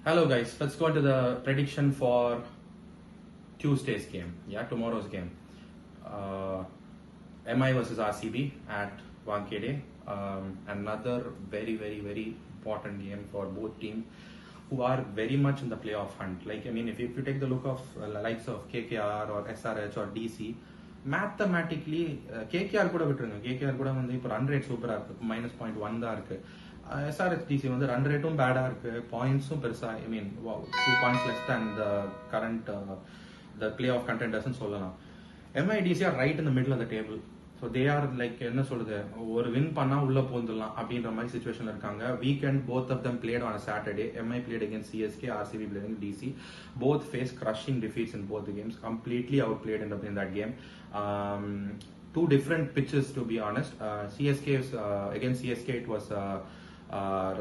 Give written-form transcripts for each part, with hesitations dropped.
Hello guys, let's go into the prediction for Tuesday's game. Yeah, tomorrow's game. MI versus RCB at Wankhede. Another very important game for both teams who are very much in the playoff hunt. Like, I mean, if you take the look of likes of KKR or SRH or DC, mathematically KKR கூட விட்டுருங்க. KKR கூட வந்து இப்போ run rate சூப்பராக இருக்கு, -0.1 தான் இருக்கு. SRHDC வந்து ரன் ரேட்டும் பேடா இருக்கு, பாயிண்ட்ஸும் பெருசா, ஐ மீன் 2 points less than the current the playoff contenders சொல்லலாம். MIDC are right in the middle of the table. So they are like, என்ன சொல்றது, ஒரு வின் பண்ணா உள்ள போந்துடலாம் அப்படின்ற மாதிரி சிச்சுவேஷன்ல இருக்காங்க. Weekend both of them played on a Saturday. MI played against CSK, RCB played against DC. Both faced crushing defeats in both the games, completely outplayed in that game. Two different pitches, to be honest. Against CSK it was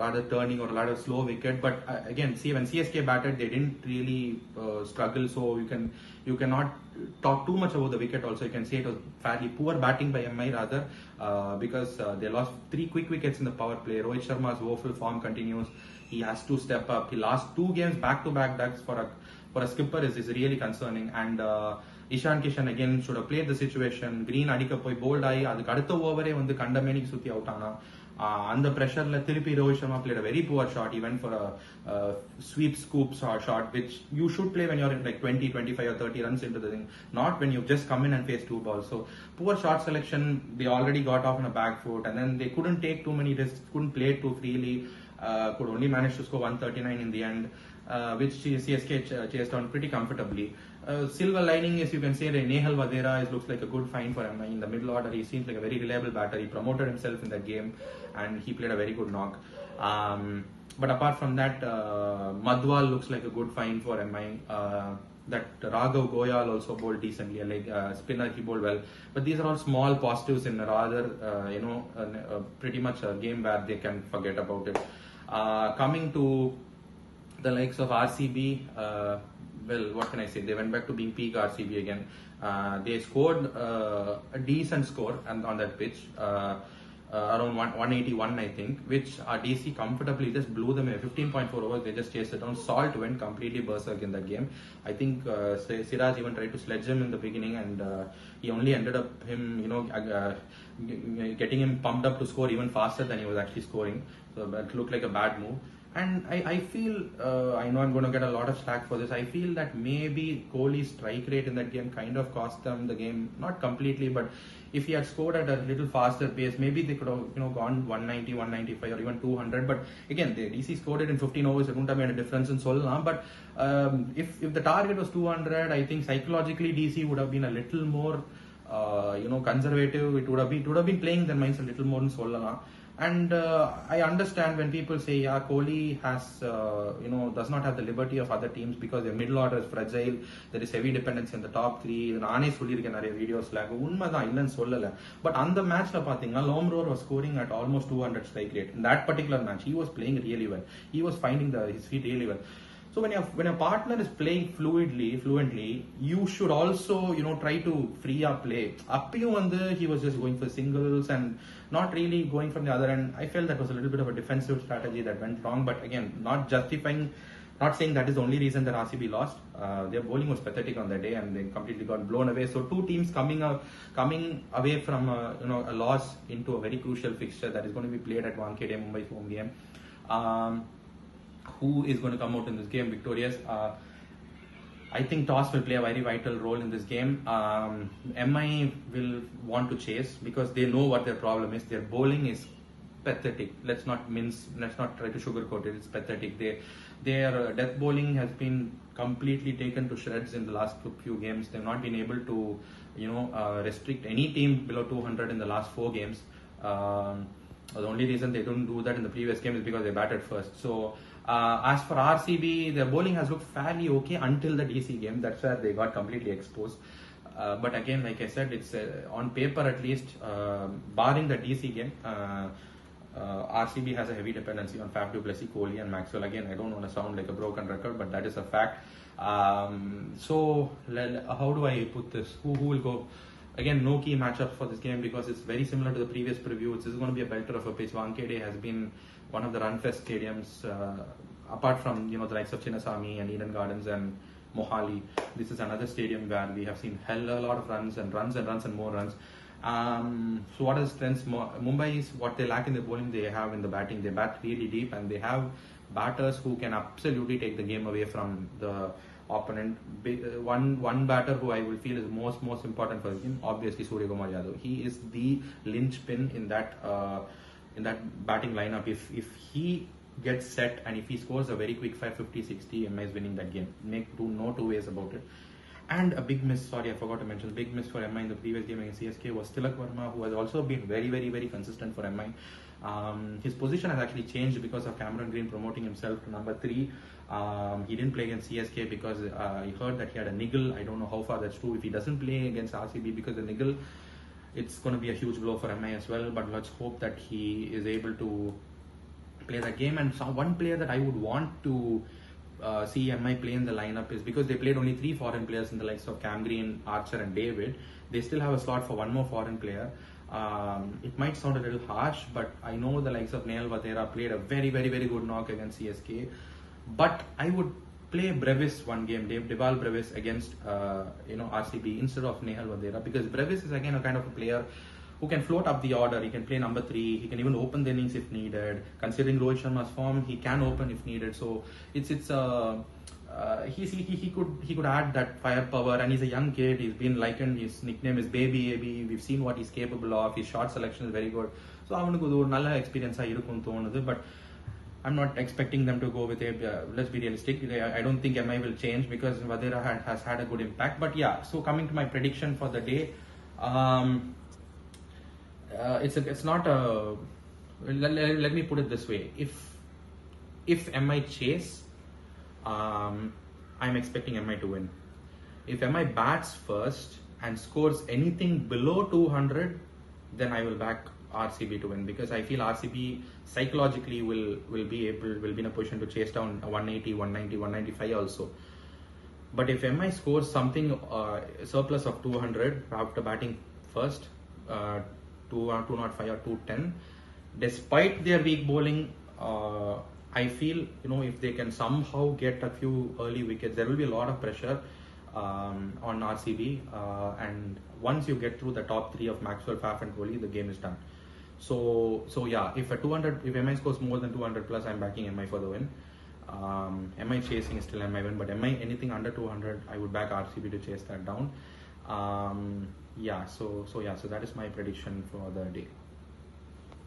rather turning or rather slow wicket, but again, see, when CSK batted they didn't really struggle, so you cannot talk too much about the wicket. Also, you can say it was fairly poor batting by MI rather, because they lost 3 quick wickets in the power play. Rohit Sharma's woeful form continues. He has to step up. He lost 2 games back-to-back. That's for a skipper is really concerning. And Ishan Kishan again should have played the situation. Green adika poi bold ஆகி அதுக்கு அடுத்த ஓவரே வந்து கண்டமேனிக்கு சுத்தி out ஆனா, அந்த பிரஷர்ல திருப்பி Rohit Sharma played a very poor shot. He went for a sweep scoop shot, which you should play when you're in like 20, 25 or 30 runs into the thing, not when you've just come in and faced 2 balls. So poor shot selection. They already got off on a back foot, and then they couldn't take too many risks, couldn't play too freely, could only manage to score 139 in the end, which CSK chased on pretty comfortably. Silver lining is, you can say, that Nehal Vadera looks like a good find for MI in the middle order. He seems like a very reliable batter. He promoted himself in that game and he played a very good knock. But apart from that, Madhwal looks like a good find for MI. That Raghav Goyal also bowled decently, like spinner, he bowled well. But these are all small positives in a rather, pretty much a game where they can forget about it. Coming to the likes of RCB, well, what can I say? They went back to being peak RCB again. They scored a decent score on that pitch, around 181, I think, which DC comfortably just blew them away. 15.4 overs, they just chased it down. Salt went completely berserk in that game. I think Siraj even tried to sledge him in the beginning, and he only ended up getting him pumped up to score even faster than he was actually scoring. So that looked like a bad move. And I feel, I know I'm going to get a lot of slack for this. I feel that maybe Kohli's strike rate in that game kind of cost them the game. Not completely, but if he had scored at a little faster pace, maybe they could have gone 190, 195 or even 200. But again, the DC scored it in 15 overs. It wouldn't have made a difference in Solana. But if the target was 200, I think psychologically DC would have been a little more conservative. It would have been playing their minds a little more in Solana. And I understand when people say, yeah, Kohli has, does not have the liberty of other teams because their middle order is fragile. There is heavy dependence in the top 3. நானே சொல்லியிருக்கேன் நிறைய வீடியோஸ்ல, உண்மைதான், இல்லைன்னு சொல்லல. But அந்த மேட்ச்ல பாத்தீங்கன்னா Lomror was scoring at almost 200 strike rate. In that particular match, he was playing really well. He was finding his feet really well. So when a partner is playing fluently, you should also try to free up play. Appiyum he was just going for singles and not really going from the other end. I felt that was a little bit of a defensive strategy that went wrong. But again, not saying that is the only reason that RCB lost. Their bowling was pathetic on that day and they completely got blown away. So 2 teams coming away from a loss into a very crucial fixture that is going to be played at Wankhede, Mumbai's home game. Who is going to come out in this game victorious? I think toss will play a very vital role in this game. MI will want to chase because they know what their problem is. Their bowling is pathetic. Let's not try to sugarcoat it. It's pathetic. Their death bowling has been completely taken to shreds in the last few games. They've not been able to restrict any team below 200 in the last 4 games. The only reason they don't do that in the previous game is because they batted first. So as for RCB, their bowling has looked fairly okay until the DC game. That's where they got completely exposed. But again, like I said, it's on paper at least, barring the DC game, RCB has a heavy dependency on Faf du Plessis, Kohli and Maxwell. Again, I don't want to sound like a broken record, but that is a fact. So how do I put this? Who will go? Again, no key matchup for this game because it's very similar to the previous preview. This is going to be a belter of a pitch. Wankhede has been one of the run-fest stadiums apart from the likes of Chinnasamy and Eden Gardens and Mohali, this is another stadium where we have seen hell a lot of runs and runs and runs and more runs. So what are the strengths? Mumbai is what they lack in the bowling, they have in the batting. They bat really deep and they have batters who can absolutely take the game away from the opponent. One batter who I will feel is most important for the game, obviously Surya Kumar Yadav. He is the linchpin in that batting lineup. If he gets set and if he scores a very quick 550-60, MI is winning that game. No two ways about it. And a big miss, sorry, I forgot to mention, the big miss for MI in the previous game against CSK was Tilak Verma, who has also been very consistent for MI. His position has actually changed because of Cameron Green promoting himself to number 3. He didn't play against CSK because I heard that he had a niggle. I don't know how far that's true. If he doesn't play against RCB because of the niggle, it's going to be a huge blow for MI as well. But let's hope that he is able to play that game. And one player that I would want to see MI play in the lineup is, because they played only 3 foreign players in the likes of Cam Green, Archer and David, they still have a slot for one more foreign player. It might sound a little harsh, but I know the likes of Nehal Vadera played a very good knock against CSK, but I would play Brevis one game, Deval Brevis against RCB instead of Nehal Vadera, because Brevis is again a kind of a player who can float up the order. He can play number 3. He can even open the innings if needed. Considering Rohit Sharma's form, he can open if needed. So he could add that firepower. And he's a young kid. He's been likened. His nickname is Baby AB. We've seen what he's capable of. His shot selection is very good. So அவனுக்கு ஒரு நல்ல எக்ஸ்பீரியன்ஸா இருக்கும்னு தோணுது. But I'm not expecting them to go with it. Let's be realistic. I don't think MI will change because Vadera has had a good impact. But yeah, so coming to my prediction for the day. It's not a. Let me put it this way: if MI chase, I'm expecting MI to win. If MI bats first and scores anything below 200, then I will back RCB to win, because I feel RCB psychologically will be in a position to chase down 180, 190, 195 also. But if MI scores something surplus of 200 after batting first. 205 or 210, despite their weak bowling, I feel if they can somehow get a few early wickets, there will be a lot of pressure on RCB, and once you get through the top 3 of Maxwell, Faf and Kohli, the game is done. So yeah, if MI scores more than 200 plus, I'm backing MI for the win. MI chasing is still MI win, but MI anything under 200, I would back RCB to chase that down. So that is my prediction for the day.